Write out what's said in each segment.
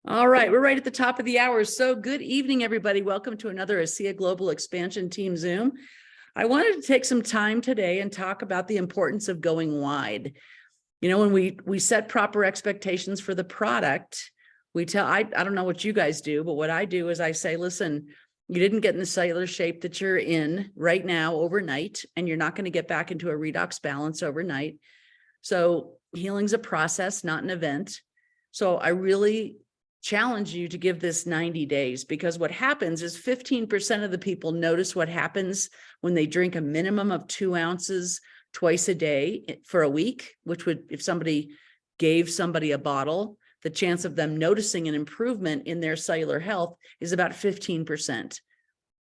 All right, we're right at the top of the hour. So good evening, everybody. Welcome to another ASEA Global Expansion Team Zoom. I wanted to take some time today and talk about the importance of going wide. You know, when we set proper expectations for the product, we tell, I don't know what you guys do, but what I do is I say, listen, you didn't get in the cellular shape that you're in right now overnight, and you're not going to get back into a redox balance overnight. So healing's a process, not an event. So I really challenge you to give this 90 days, because what happens is 15% of the people notice what happens when they drink a minimum of 2 ounces twice a day for a week, which would, if somebody gave somebody a bottle, the chance of them noticing an improvement in their cellular health is about 15%.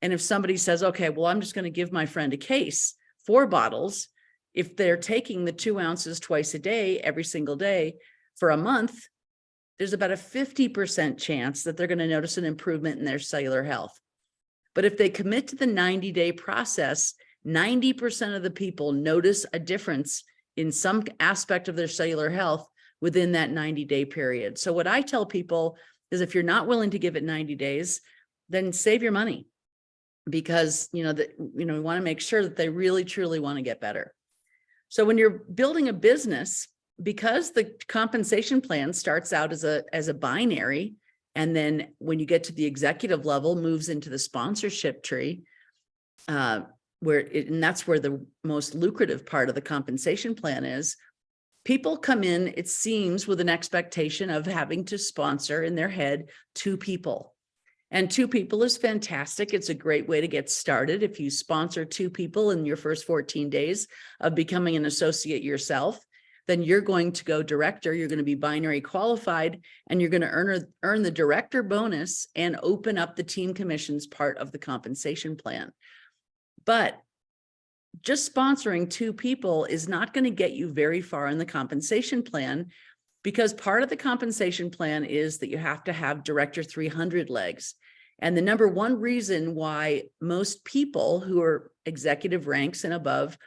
And if somebody says, okay, well, I'm just going to give my friend a case, 4 bottles, if they're taking the 2 ounces twice a day, every single day for a month, there's about a 50% chance that they're going to notice an improvement in their cellular health. But if they commit to the 90-day process, 90% of the people notice a difference in some aspect of their cellular health within that 90-day period. So what I tell people is, if you're not willing to give it 90 days, then save your money, because we want to make sure that they really truly want to get better. So when you're building a business, because the compensation plan starts out as a binary, and then when you get to the executive level, moves into the sponsorship tree, and that's where the most lucrative part of the compensation plan is. People come in, it seems, with an expectation of having to sponsor in their head 2 people. And 2 people is fantastic. It's a great way to get started. If you sponsor 2 people in your first 14 days of becoming an associate yourself, then you're going to go director, you're going to be binary qualified, and you're going to earn the director bonus and open up the team commissions part of the compensation plan. But just sponsoring 2 people is not going to get you very far in the compensation plan, because part of the compensation plan is that you have to have Director 300 legs. And the number one reason why most people who are executive ranks and above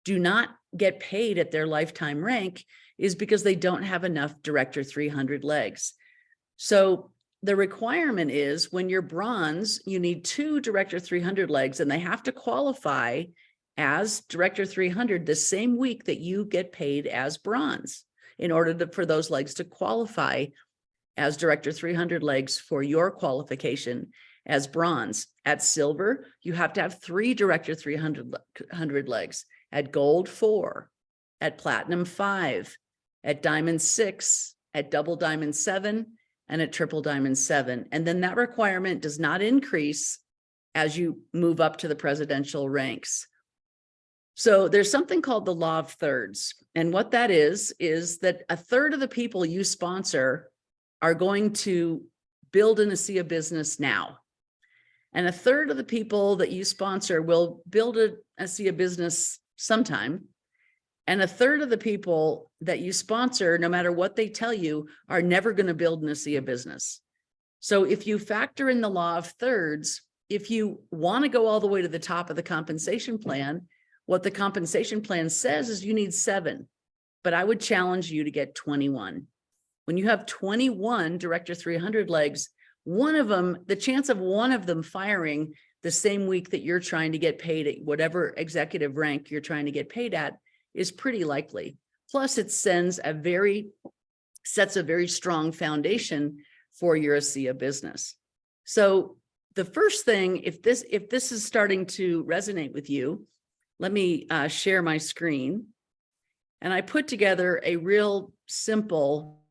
do not get paid at their lifetime rank is because they don't have enough Director 300 legs. So the requirement is, when you're bronze, you need 2 Director 300 legs, and they have to qualify as Director 300 the same week that you get paid as bronze, in order for those legs to qualify as Director 300 legs for your qualification as bronze. At silver, you have to have 3 Director 300 legs. At gold, 4, at platinum, 5, at diamond, 6, at double diamond, 7, and at triple diamond, 7. And then that requirement does not increase as you move up to the presidential ranks. So there's something called the law of thirds. And what that is that a third of the people you sponsor are going to build an ASEA business now. And a third of the people that you sponsor will build an ASEA business sometime. And a third of the people that you sponsor, no matter what they tell you, are never going to build an ASEA business. So if you factor in the law of thirds, if you want to go all the way to the top of the compensation plan, what the compensation plan says is you need 7, but I would challenge you to get 21. When you have 21 Director 300 legs, one of them, the chance of one of them firing the same week that you're trying to get paid at whatever executive rank you're trying to get paid at is pretty likely. Plus, it sets a very strong foundation for your ASEA business. So the first thing, if this is starting to resonate with you, let me share my screen. And I put together a real simple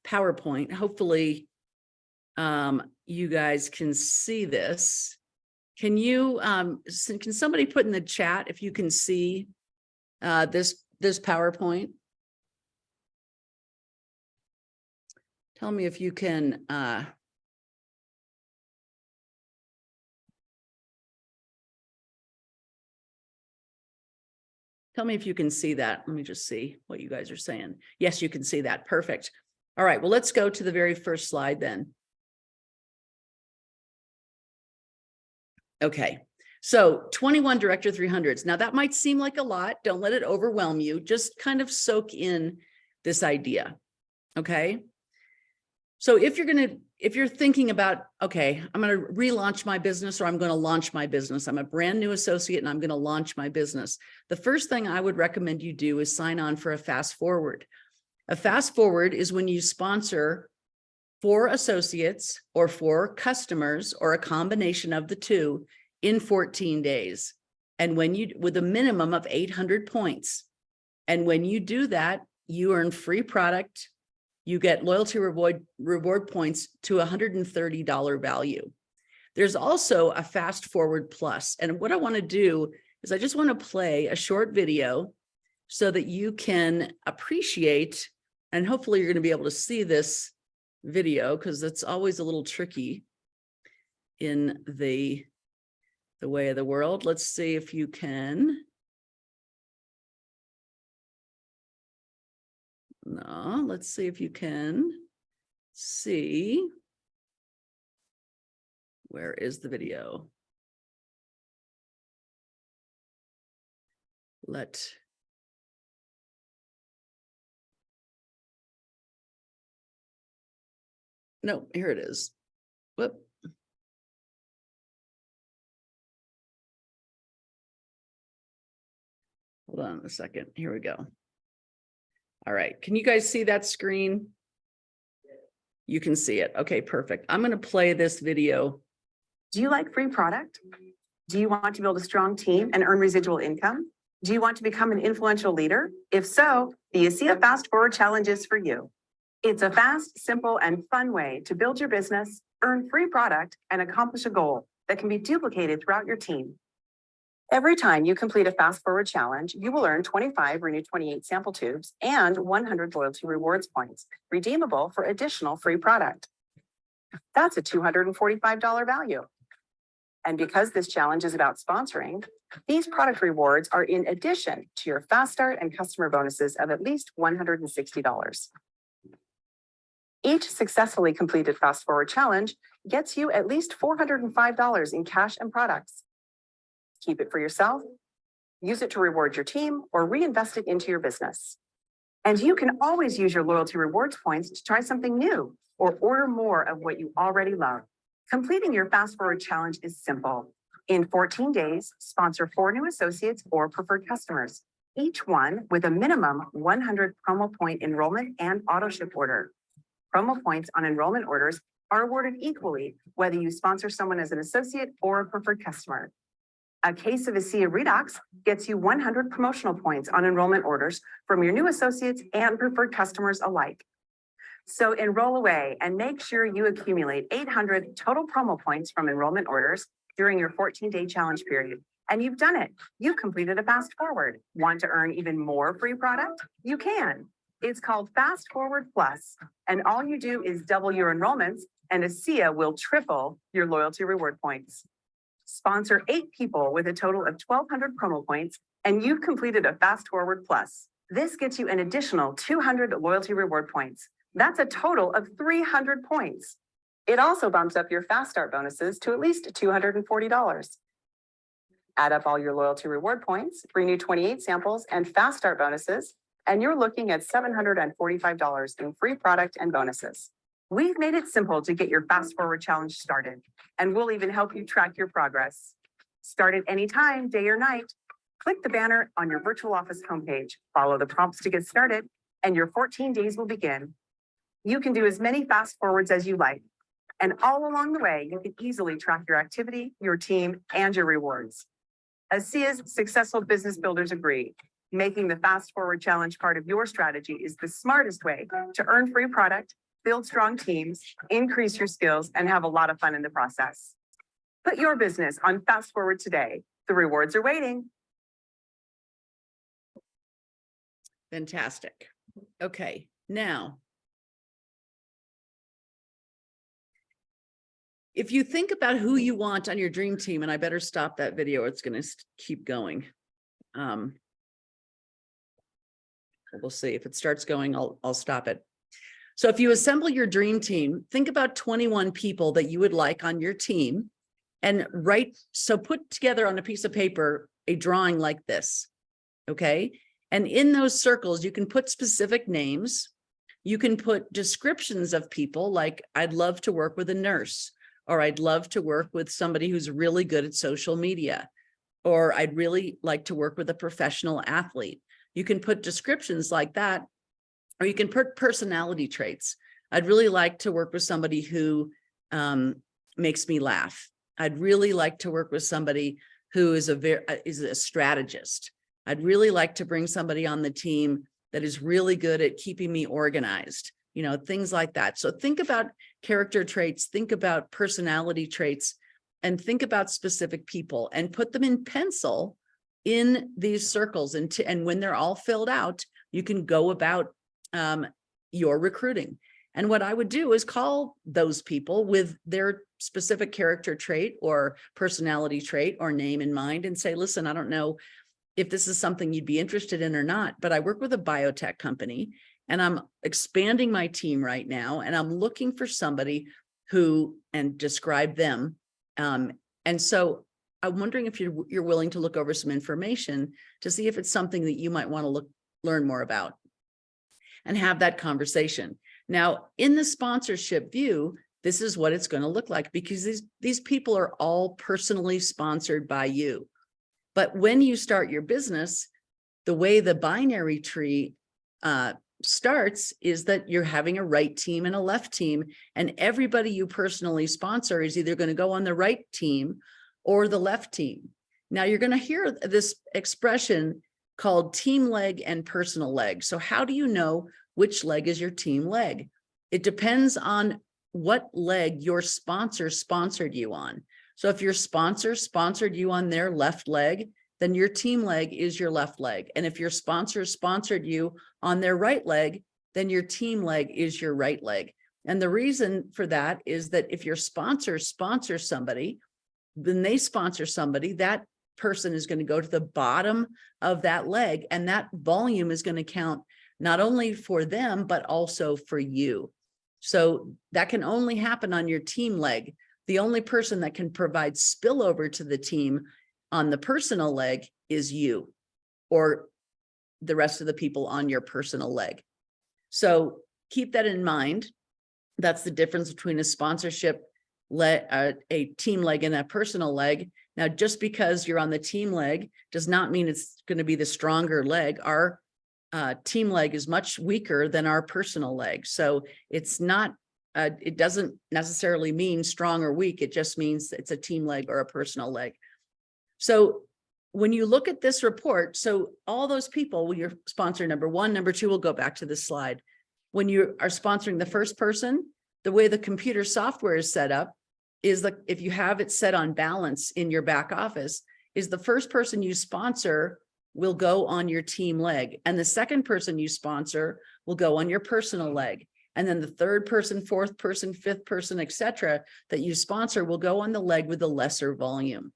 PowerPoint. Hopefully you guys can see this. Can somebody put in the chat if you can see this PowerPoint? Tell me if you can tell me if you can see that. Let me just see what you guys are saying. Yes, you can see that. Perfect. All right, well, let's go to the very first slide then. Okay, so 21 Director 300s. Now that might seem like a lot. Don't let it overwhelm you. Just kind of soak in this idea, okay? So if you're thinking about, okay, I'm going to relaunch my business or I'm going to launch my business. I'm a brand new associate and I'm going to launch my business. The first thing I would recommend you do is sign on for a fast forward. A fast forward is when you sponsor 4 associates or 4 customers or a combination of the two in 14 days. And with a minimum of 800 points. And when you do that, you earn free product. You get loyalty reward points to $130 value. There's also a Fast Forward Plus. And what I want to do is I just want to play a short video so that you can appreciate, and hopefully you're going to be able to see this video because it's always a little tricky in the way of the world. Let's see if you can. No, let's see if you can see. Where is the video? No, here it is. Whoop. Hold on a second. Here we go. All right. Can you guys see that screen? You can see it. Okay, perfect. I'm going to play this video. Do you like free product? Do you want to build a strong team and earn residual income? Do you want to become an influential leader? If so, the ASEA Fast Forward Challenge is for you. It's a fast, simple, and fun way to build your business, earn free product, and accomplish a goal that can be duplicated throughout your team. Every time you complete a Fast Forward Challenge, you will earn 25 Renew 28 sample tubes and 100 loyalty rewards points, redeemable for additional free product. That's a $245 value. And because this challenge is about sponsoring, these product rewards are in addition to your Fast Start and customer bonuses of at least $160. Each successfully completed Fast Forward Challenge gets you at least $405 in cash and products. Keep it for yourself, use it to reward your team, or reinvest it into your business. And you can always use your loyalty rewards points to try something new or order more of what you already love. Completing your Fast Forward Challenge is simple. In 14 days, sponsor 4 new associates or preferred customers, each one with a minimum 100 promo point enrollment and auto ship order. Promo points on enrollment orders are awarded equally, whether you sponsor someone as an associate or a preferred customer. A case of ASEA Redox gets you 100 promotional points on enrollment orders from your new associates and preferred customers alike. So enroll away and make sure you accumulate 800 total promo points from enrollment orders during your 14-day challenge period. And you've done it. You've completed a Fast Forward. Want to earn even more free product? You can. It's called Fast Forward Plus, and all you do is double your enrollments, and ASEA will triple your loyalty reward points. Sponsor 8 people with a total of 1,200 promo points, and you've completed a Fast Forward Plus. This gets you an additional 200 loyalty reward points. That's a total of 300 points. It also bumps up your Fast Start bonuses to at least $240. Add up all your loyalty reward points, Renew 28 samples, and Fast Start bonuses, and you're looking at $745 in free product and bonuses. We've made it simple to get your Fast Forward Challenge started, and we'll even help you track your progress. Start at any time, day or night. Click the banner on your virtual office homepage, follow the prompts to get started, and your 14 days will begin. You can do as many Fast Forwards as you like, and all along the way, you can easily track your activity, your team, and your rewards. ASEA's successful business builders agree. Making the Fast Forward Challenge part of your strategy is the smartest way to earn free product, build strong teams, increase your skills, and have a lot of fun in the process. Put your business on Fast Forward today. The rewards are waiting. Fantastic. Okay, now, if you think about who you want on your dream team, and I better stop that video, it's going to keep going. We'll see if it starts going, I'll stop it. So if you assemble your dream team, think about 21 people that you would like on your team and put together on a piece of paper a drawing like this, okay? And in those circles, you can put specific names. You can put descriptions of people like, I'd love to work with a nurse, or I'd love to work with somebody who's really good at social media, or I'd really like to work with a professional athlete. You can put descriptions like that, or you can put personality traits. I'd really like to work with somebody who makes me laugh. I'd really like to work with somebody who is a strategist. I'd really like to bring somebody on the team that is really good at keeping me organized, things like that. So think about character traits, think about personality traits, and think about specific people and put them in pencil in these circles. And when they're all filled out, you can go about your recruiting. And what I would do is call those people with their specific character trait or personality trait or name in mind and say, listen, I don't know if this is something you'd be interested in or not, but I work with a biotech company and I'm expanding my team right now. And I'm looking for somebody who, and describe them. And so I'm wondering if you're willing to look over some information to see if it's something that you might want to learn more about and have that conversation. Now, in the sponsorship view, this is what it's going to look like, because these people are all personally sponsored by you. But when you start your business, the way the binary tree starts is that you're having a right team and a left team, and everybody you personally sponsor is either going to go on the right team or the left team. Now you're going to hear this expression called team leg and personal leg. So how do you know which leg is your team leg? It depends on what leg your sponsor sponsored you on. So if your sponsor sponsored you on their left leg, then your team leg is your left leg. And if your sponsor sponsored you on their right leg, then your team leg is your right leg. And the reason for that is that if your sponsor sponsors somebody, then they sponsor somebody, that person is going to go to the bottom of that leg, and that volume is going to count not only for them, but also for you. So that can only happen on your team leg. The only person that can provide spillover to the team on the personal leg is you, or the rest of the people on your personal leg. So keep that in mind. That's the difference between a sponsorship a team leg and a personal leg. Now, just because you're on the team leg does not mean it's going to be the stronger leg. Our team leg is much weaker than our personal leg. So it's not, it doesn't necessarily mean strong or weak. It just means it's a team leg or a personal leg. So when you look at this report, so all those people, when you're sponsor number one, number two, we'll go back to this slide. When you are sponsoring the first person, the way the computer software is set up is like, if you have it set on balance in your back office, is the first person you sponsor will go on your team leg. And the second person you sponsor will go on your personal leg. And then the third person, fourth person, fifth person, etc., that you sponsor will go on the leg with the lesser volume.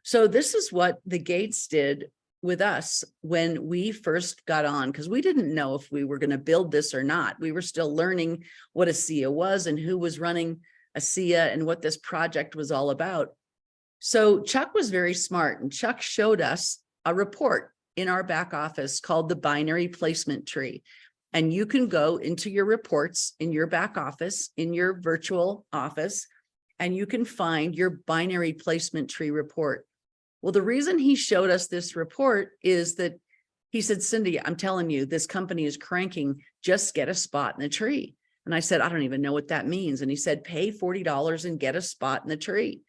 So this is what the Gates did with us when we first got on, because we didn't know if we were going to build this or not. We were still learning what ASEA was and who was running ASEA and what this project was all about. So Chuck was very smart, and Chuck showed us a report in our back office called the binary placement tree. And you can go into your reports in your back office, in your virtual office, and you can find your binary placement tree report. Well, the reason he showed us this report is that he said, Cindy, I'm telling you, this company is cranking, just get a spot in the tree. And I said, I don't even know what that means. And he said, pay $40 and get a spot in the tree.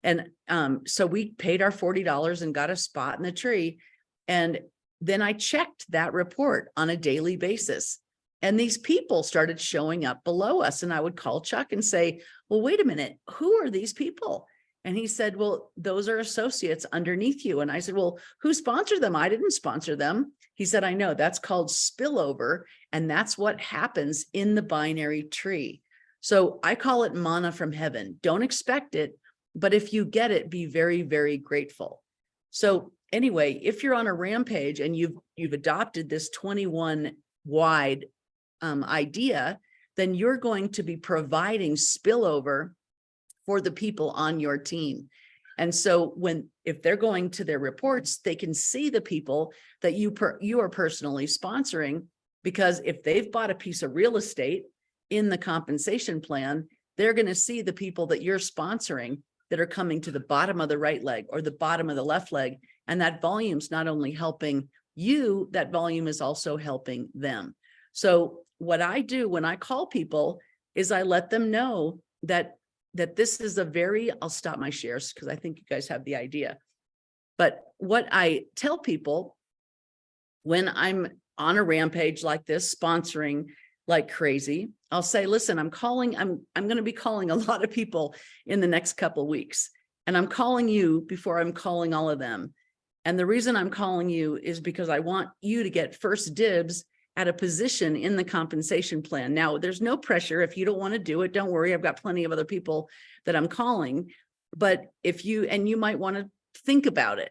And so we paid our $40 and got a spot in the tree. And then I checked that report on a daily basis. And these people started showing up below us. And I would call Chuck and say, well, wait a minute, who are these people? And he said, well, those are associates underneath you. And I said, well, who sponsored them? I didn't sponsor them. He said, I know, that's called spillover. And that's what happens in the binary tree. So I call it manna from heaven. Don't expect it, but if you get it, be very, very grateful. So anyway, if you're on a rampage and you've adopted this 21 wide idea, then you're going to be providing spillover for the people on your team. And so if they're going to their reports, they can see the people that you are personally sponsoring, Because if they've bought a piece of real estate in the compensation plan, they're going to see the people that you're sponsoring that are coming to the bottom of the right leg or the bottom of the left leg. And that volume's not only helping you, that volume is also helping them. So what I do when I call people is I let them know that this is a very, I'll stop my shares because I think you guys have the idea. But what I tell people when I'm on a rampage like this, sponsoring like crazy, I'll say, listen, I'm going to be calling a lot of people in the next couple of weeks. And I'm calling you before I'm calling all of them. And the reason I'm calling you is because I want you to get first dibs at a position in the compensation plan. Now, there's no pressure. If you don't want to do it, don't worry. I've got plenty of other people that I'm calling. But if you might want to think about it,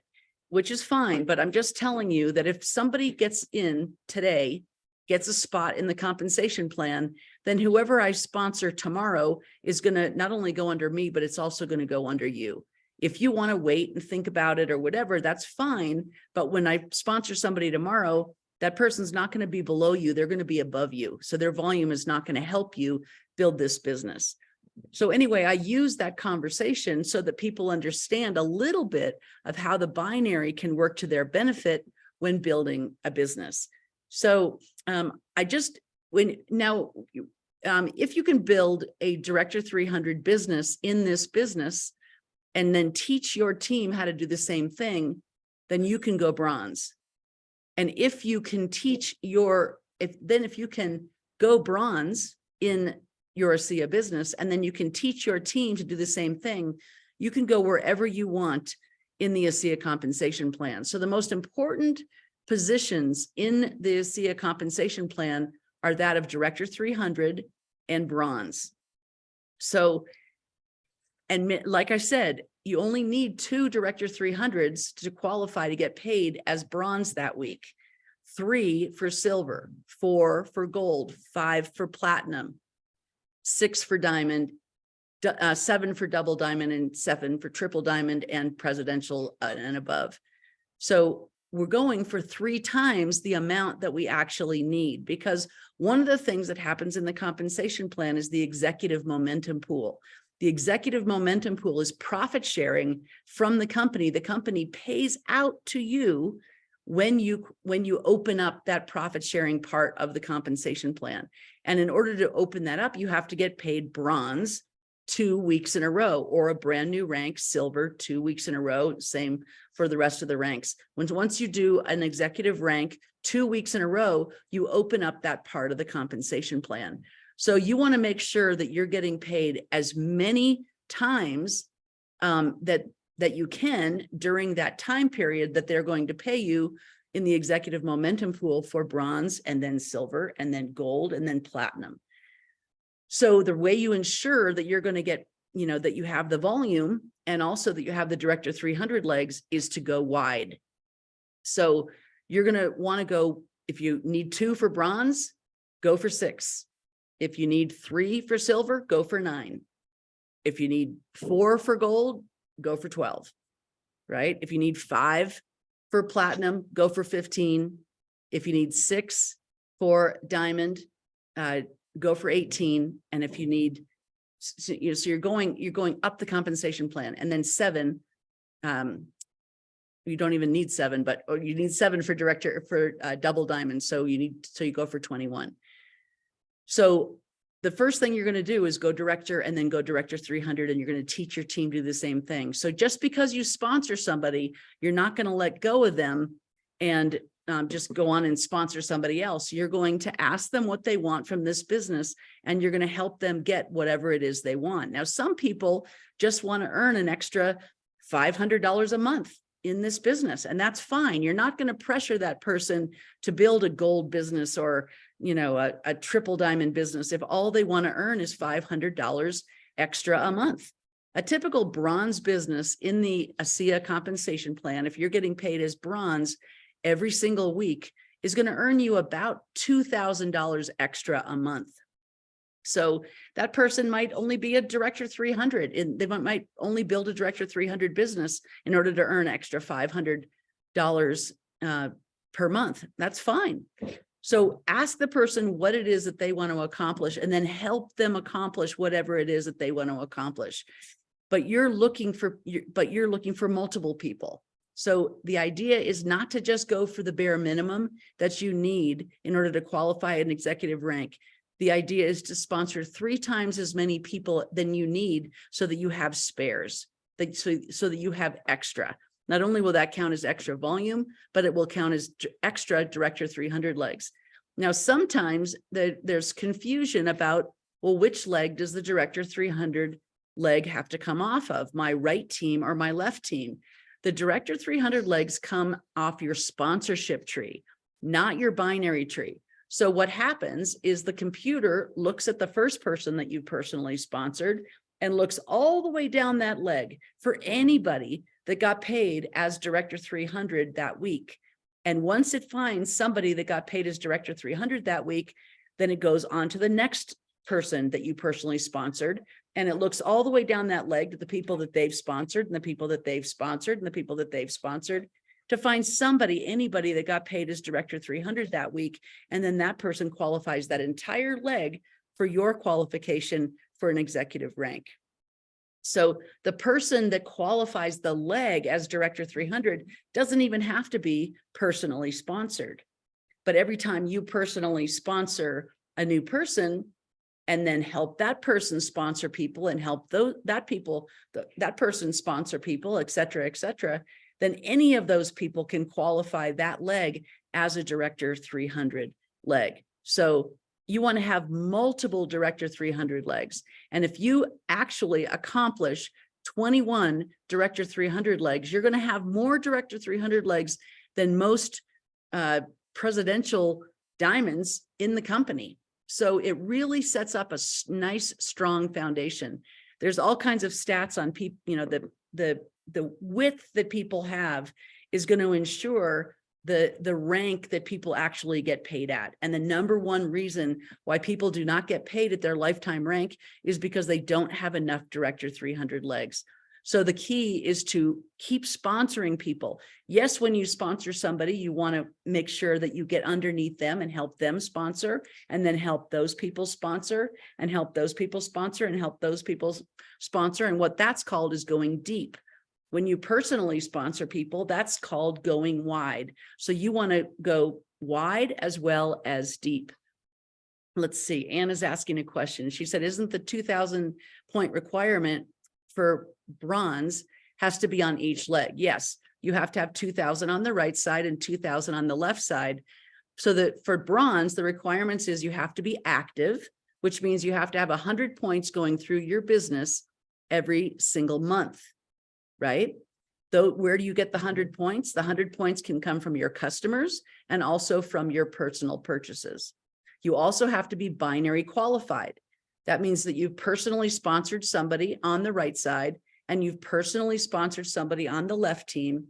which is fine. But I'm just telling you that if somebody gets in today, gets a spot in the compensation plan, then whoever I sponsor tomorrow is going to not only go under me, but it's also going to go under you. If you want to wait and think about it or whatever, that's fine. But when I sponsor somebody tomorrow, that person's not going to be below you. They're going to be above you. So their volume is not going to help you build this business. So anyway, I use that conversation so that people understand a little bit of how the binary can work to their benefit when building a business. So if you can build a Director 300 business in this business and then teach your team how to do the same thing, then you can go bronze. And if you can if you can go bronze in your ASEA business, and then you can teach your team to do the same thing, you can go wherever you want in the ASEA compensation plan. So the most important positions in the ASEA compensation plan are that of Director 300 and bronze. So, and like I said, you only need 2 Director 300s to qualify to get paid as bronze that week. 3 for silver, 4 for gold, 5 for platinum, 6 for diamond, 7 for double diamond, and 7 for triple diamond and presidential and above. So we're going for 3 times the amount that we actually need, because one of the things that happens in the compensation plan is the executive momentum pool. The executive momentum pool is profit sharing from the company. The company pays out to you when you open up that profit sharing part of the compensation plan. And in order to open that up, you have to get paid bronze 2 weeks in a row, or a brand new rank, silver, 2 weeks in a row. Same for the rest of the ranks. Once you do an executive rank 2 weeks in a row, you open up that part of the compensation plan. So you want to make sure that you're getting paid as many times that you can during that time period that they're going to pay you in the executive momentum pool for bronze, and then silver, and then gold, and then platinum. So the way you ensure that you're going to get, that you have the volume and also that you have the Director 300 legs is to go wide. So you're going to want to go, if you need 2 for bronze, go for 6. If you need 3 for silver, go for 9. If you need 4 for gold, go for 12, right? If you need 5 for platinum, go for 15. If you need 6 for diamond, go for 18. And if you need, so you're going up the compensation plan. And then 7, you don't even need 7, but you need 7 for director for double diamond. So you go for 21. So the first thing you're going to do is go director and then go Director 300, and you're going to teach your team to do the same thing. So just because you sponsor somebody, you're not going to let go of them and just go on and sponsor somebody else. You're going to ask them what they want from this business, and you're going to help them get whatever it is they want. Now, some people just want to earn an extra $500 a month in this business, and that's fine. You're not going to pressure that person to build a gold business or a triple diamond business if all they want to earn is $500 extra a month. A typical bronze business in the ASEA compensation plan, if you're getting paid as bronze every single week, is going to earn you about $2,000 extra a month. So that person might only be a Director 300, and they might only build a Director 300 business in order to earn extra $500 per month. That's fine. So ask the person what it is that they want to accomplish and then help them accomplish whatever it is that they want to accomplish. But you're looking for multiple people. So the idea is not to just go for the bare minimum that you need in order to qualify an executive rank. The idea is to sponsor 3 times as many people than you need so that you have spares, so that you have extra. Not only will that count as extra volume, but it will count as extra Director 300 legs. Now, sometimes there's confusion about, well, which leg does the Director 300 leg have to come off of, my right team or my left team? The Director 300 legs come off your sponsorship tree, not your binary tree. So what happens is the computer looks at the first person that you personally sponsored and looks all the way down that leg for anybody that got paid as Director 300 that week. And once it finds somebody that got paid as Director 300 that week, then it goes on to the next person that you personally sponsored. And it looks all the way down that leg to the people that they've sponsored and the people that they've sponsored and the people that they've sponsored to find anybody that got paid as Director 300 that week. And then that person qualifies that entire leg for your qualification for an executive rank. So the person that qualifies the leg as Director 300 doesn't even have to be personally sponsored. But every time you personally sponsor a new person and then help that person sponsor people and help that person sponsor people, et cetera, then any of those people can qualify that leg as a Director 300 leg. So you want to have multiple Director 300 legs. And if you actually accomplish 21 Director 300 legs, you're going to have more Director 300 legs than most presidential diamonds in the company. So it really sets up a nice, strong foundation. There's all kinds of stats on people, the width that people have is going to ensure the rank that people actually get paid at. And the number one reason why people do not get paid at their lifetime rank is because they don't have enough Director 300 legs. So the key is to keep sponsoring people. Yes, when you sponsor somebody, you want to make sure that you get underneath them and help them sponsor, and then help those people sponsor, and help those people sponsor, and help those people sponsor. And what that's called is going deep. When you personally sponsor people, that's called going wide. So you want to go wide as well as deep. Let's see, Anna's asking a question. She said, isn't the 2,000 point requirement for bronze has to be on each leg? Yes, you have to have 2,000 on the right side and 2,000 on the left side. So that for bronze, the requirements is you have to be active, which means you have to have 100 points going through your business every single month. Right? Though, where do you get the 100 points? The 100 points can come from your customers and also from your personal purchases. You also have to be binary qualified. That means that you've personally sponsored somebody on the right side and you've personally sponsored somebody on the left team.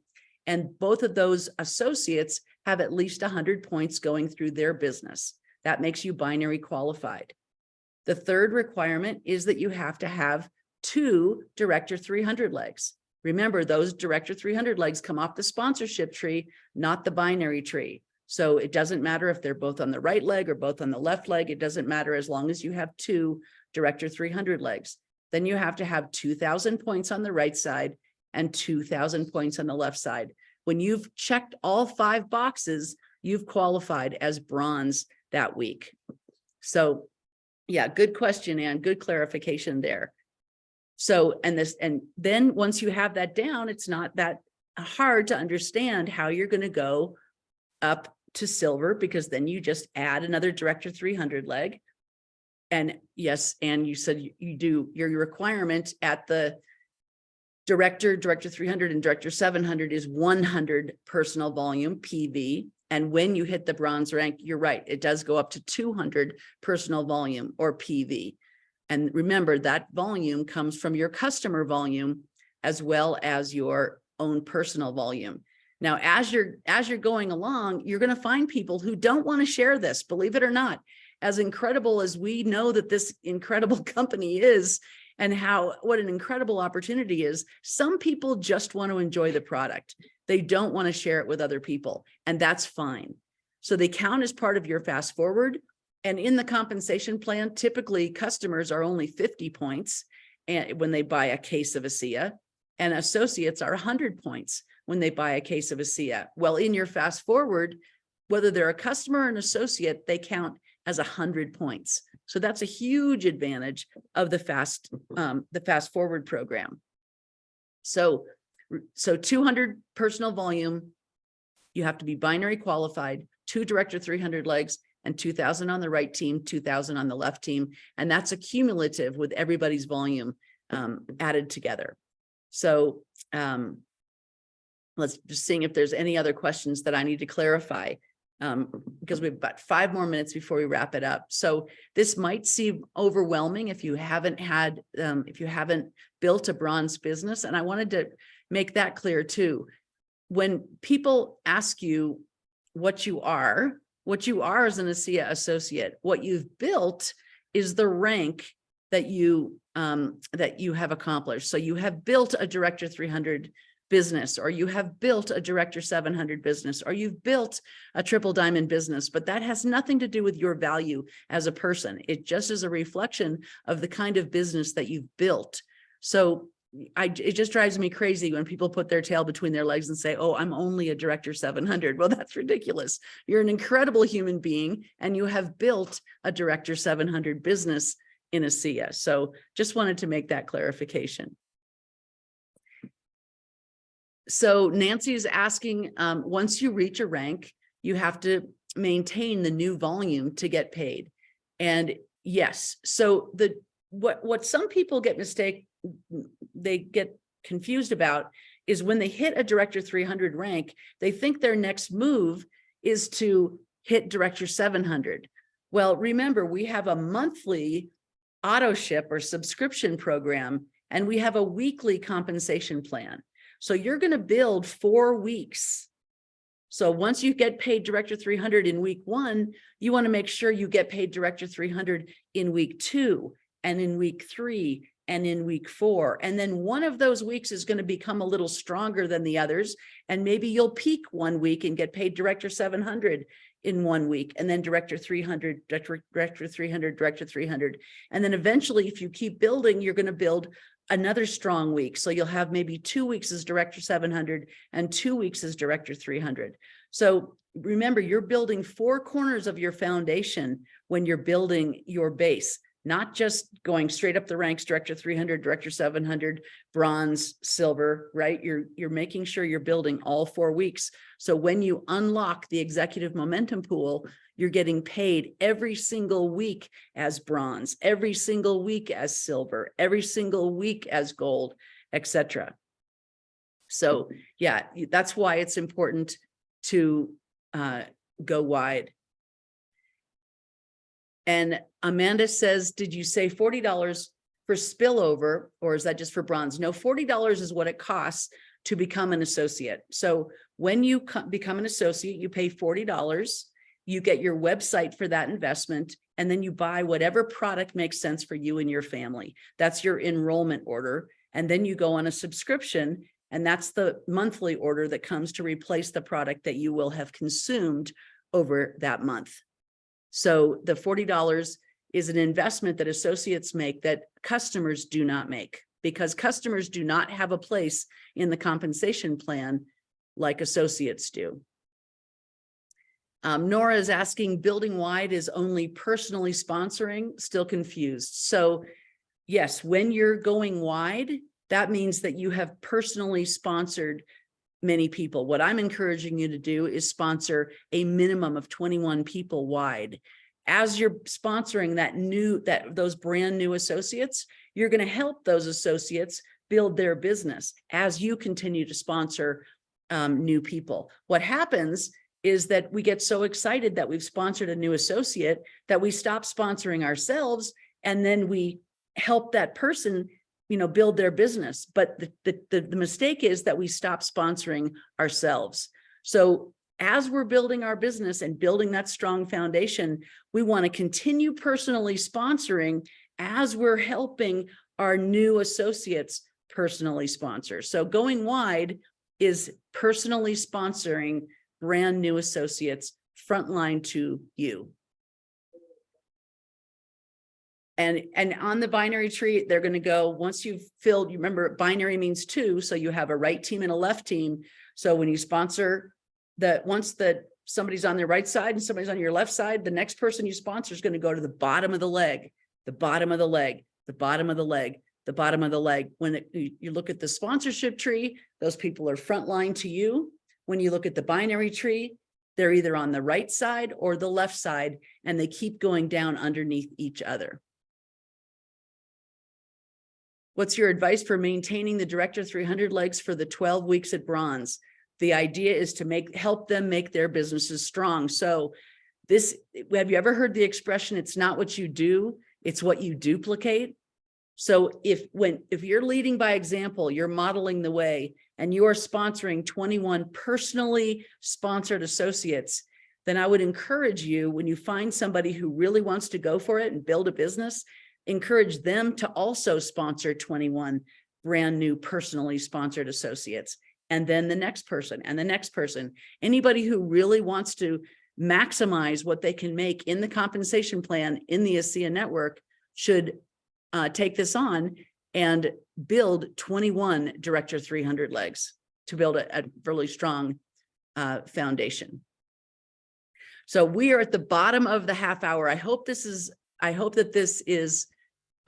And both of those associates have at least 100 points going through their business. That makes you binary qualified. The third requirement is that you have to have 2 Director 300 legs. Remember, those Director 300 legs come off the sponsorship tree, not the binary tree. So it doesn't matter if they're both on the right leg or both on the left leg. It doesn't matter as long as you have 2 Director 300 legs. Then you have to have 2,000 points on the right side and 2,000 points on the left side. When you've checked all 5 boxes, you've qualified as bronze that week. So yeah, good question, Ann. Good clarification there. So, and then once you have that down, it's not that hard to understand how you're going to go up to silver, because then you just add another Director 300 leg. And yes, and you said you do your requirement at the Director 300 and Director 700 is 100 personal volume PV. And when you hit the bronze rank, you're right, it does go up to 200 personal volume or PV. And remember, that volume comes from your customer volume as well as your own personal volume. Now, as you're going along, you're going to find people who don't want to share this, believe it or not. As incredible as we know that this incredible company is and what an incredible opportunity is, some people just want to enjoy the product. They don't want to share it with other people, and that's fine. So they count as part of your fast forward. And in the compensation plan, typically customers are only 50 points and when they buy a case of ASEA, and associates are 100 points when they buy a case of ASEA. Well, in your fast forward, whether they're a customer or an associate, they count as 100 points. So that's a huge advantage of the fast forward program. So 200 personal volume, you have to be binary qualified, 2 Director 300 legs, and 2,000 on the right team, 2,000 on the left team. And that's a cumulative with everybody's volume added together. So let's just see if there's any other questions that I need to clarify, because we've got 5 more minutes before we wrap it up. So this might seem overwhelming if you haven't built a bronze business. And I wanted to make that clear too. When people ask you what you are as an ASEA associate, what you've built is the rank that you have accomplished. So you have built a Director 300 business, or you have built a Director 700 business, or you've built a Triple Diamond business, but that has nothing to do with your value as a person. It just is a reflection of the kind of business that you've built. So it just drives me crazy when people put their tail between their legs and say, oh, I'm only a Director 700. Well, that's ridiculous. You're an incredible human being, and you have built a Director 700 business in ASEA. So just wanted to make that clarification. So Nancy is asking, once you reach a rank, you have to maintain the new volume to get paid. And yes, so what some people they get confused about is when they hit a Director 300 rank, they think their next move is to hit Director 700. Well, remember, we have a monthly auto ship or subscription program, and we have a weekly compensation plan. So you're going to build 4 weeks. So once you get paid Director 300 in week 1, you want to make sure you get paid Director 300 in week 2 and in week 3 and in week 4. And then one of those weeks is going to become a little stronger than the others. And maybe you'll peak 1 week and get paid Director 700 in 1 week, and then Director 300, Director 300, Director 300. And then eventually, if you keep building, you're going to build another strong week. So you'll have maybe 2 weeks as Director 700 and 2 weeks as Director 300. So remember, you're building 4 corners of your foundation when you're building your base, not just going straight up the ranks, Director 300, Director 700, bronze, silver, right? You're making sure you're building all 4 weeks. So when you unlock the executive momentum pool, you're getting paid every single week as bronze, every single week as silver, every single week as gold, etc. So yeah, that's why it's important to go wide. And Amanda says, did you say $40 for spillover, or is that just for bronze? No, $40 is what it costs to become an associate. So when you become an associate, you pay $40, you get your website for that investment, and then you buy whatever product makes sense for you and your family. That's your enrollment order. And then you go on a subscription, and that's the monthly order that comes to replace the product that you will have consumed over that month. So the $40 is an investment that associates make that customers do not make, because customers do not have a place in the compensation plan like associates do. Nora is asking, building wide is only personally sponsoring? Still confused. So yes, when you're going wide, that means that you have personally sponsored many people. What I'm encouraging you to do is sponsor a minimum of 21 people wide. As you're sponsoring those brand new associates, you're going to help those associates build their business as you continue to sponsor new people. What happens is that we get so excited that we've sponsored a new associate that we stop sponsoring ourselves, and then we help that person, build their business. But the mistake is that we stop sponsoring ourselves. So as we're building our business and building that strong foundation, we want to continue personally sponsoring as we're helping our new associates personally sponsor. So going wide is personally sponsoring brand new associates frontline to you. And on the binary tree, they're going to go, once you've filled, you remember binary means two. So you have a right team and a left team. So when you sponsor once somebody's on their right side and somebody's on your left side, the next person you sponsor is going to go to the bottom of the leg, the bottom of the leg, the bottom of the leg, the bottom of the leg. When you look at the sponsorship tree, those people are frontline to you. When you look at the binary tree, they're either on the right side or the left side, and they keep going down underneath each other. What's your advice for maintaining the Director 300 legs for the 12 weeks at bronze? The idea is to help them make their businesses strong. So have you ever heard the expression, it's not what you do, it's what you duplicate? So if you're leading by example, you're modeling the way, and you are sponsoring 21 personally sponsored associates, then I would encourage you, when you find somebody who really wants to go for it and build a business, encourage them to also sponsor 21 brand new personally sponsored associates. And then the next person and the next person. Anybody who really wants to maximize what they can make in the compensation plan in the ASEA network should take this on and build 21 Director 300 legs to build a really strong foundation. So we are at the bottom of the half hour. I hope that this is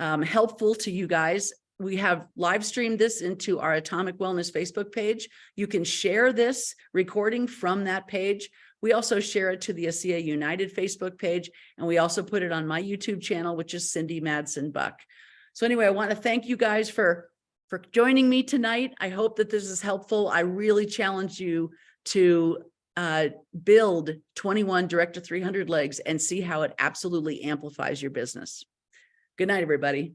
helpful to you guys. We have live streamed this into our Atomic Wellness Facebook page. You can share this recording from that page. We also share it to the ASEA United Facebook page, and we also put it on my YouTube channel, which is Cindy Madsen Buck. So anyway, I want to thank you guys for joining me tonight. I hope that this is helpful. I really challenge you to build 21 Director 300 legs and see how it absolutely amplifies your business. Good night, everybody.